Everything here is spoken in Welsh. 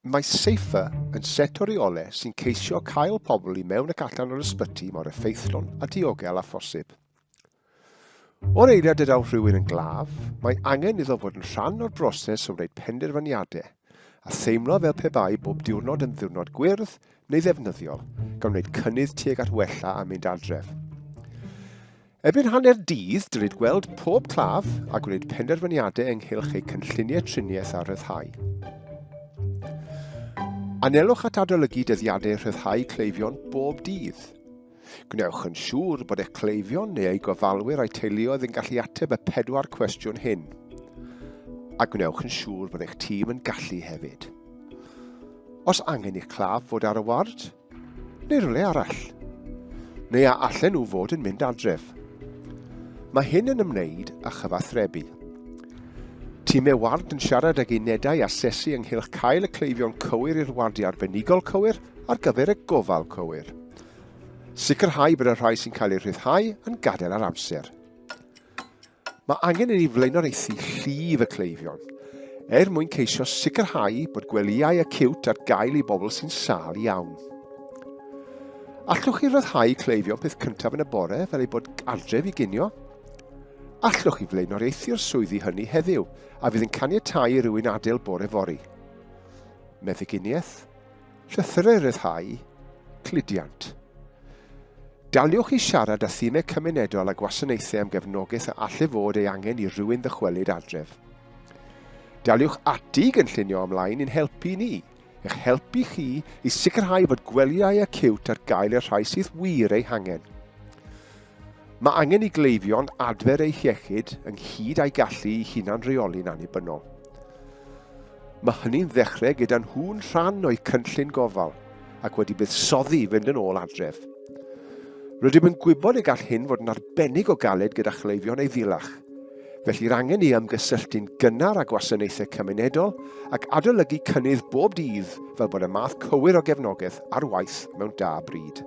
Mae seifa yn set o reolau sy'n ceisio cael pobl i mewn ac allan o'r ysbyty mor effeithlon a diogel a phosib. O'r eiliad y daw rhywun yn glaf, mae angen iddo fod yn rhan o'r broses o wneud penderfyniadau a theimlo fel pe bai bob diwrnod yn ddiwrnod gwyrdd neu ddefnyddiol, gan wneud cynnydd tuag at wella a mynd adref. Erbyn hanner dydd, dylid gweld pob claf a gwneud penderfyniadau ynghylch eu cynlluniau triniaeth a rhyddhau. Anelwch at adolygu dyddiadau rhyddhau cleifion bob dydd. Gwnewch yn siŵr bod eich cleifion neu ei gofalwyr a'i teuluoedd yn gallu ateb y 4 cwestiwn hyn. A gwnewch yn siŵr bod eich tîm yn gallu hefyd. Os angen eich claf fod ar y ward, neu rhywle arall. Neu a allan nhw fod yn mynd adref. Mae hyn yn ymwneud â chyfathrebu. Tîmau ward yn siarad ag unedau asesu ynghylch cael y cleifion cywir i'r wardiau arbenigol cywir ar gyfer y gofal cywir. Sicrhau bod y rhai sy'n cael eu rhyddhau yn gadael ar amser. Mae angen i ni flaenoriaethu llif y cleifion, mwyn ceisio sicrhau bod gwelyau acute ar gael i bobl sy'n sâl iawn. Allwch chi ryddhau cleifion peth cyntaf yn y bore fel ei bod adref i ginio? Allwch chi flaenoriaethu'r swyddi hynny heddiw a fydd yn caniatáu i rywun adael bore fori. Meddyginiaeth, llythyrau ryddhau, cludiant. Daliwch i siarad â themau cymunedol a gwasanaethau am gefnogaeth a allai fod ei angen i rywun ddychwelyd adref. Daliwch ati gynllunio ymlaen i'n helpu ni, eich helpu chi i sicrhau bod gwelyau acute ar gael i'r rhai sydd wir eu hangen. Mae angen i gleifion adfer eu hiechyd ynghyd â'i gallu i hunan reoli'n annibynnol. Mae hynny'n ddechrau gyda nhw'n rhan o'i cynllun gofal ac wedi buddsoddi fynd yn ôl adref. Rydym yn gwybod y gall hyn fod yn arbennig o galed gyda chleifion ei ddilach, felly'r angen i ymgysylltu'n gynnar â gwasanaethau cymunedol ac adolygu cynnydd bob dydd fel bod y math cywir o gefnogaeth ar waith mewn da bryd.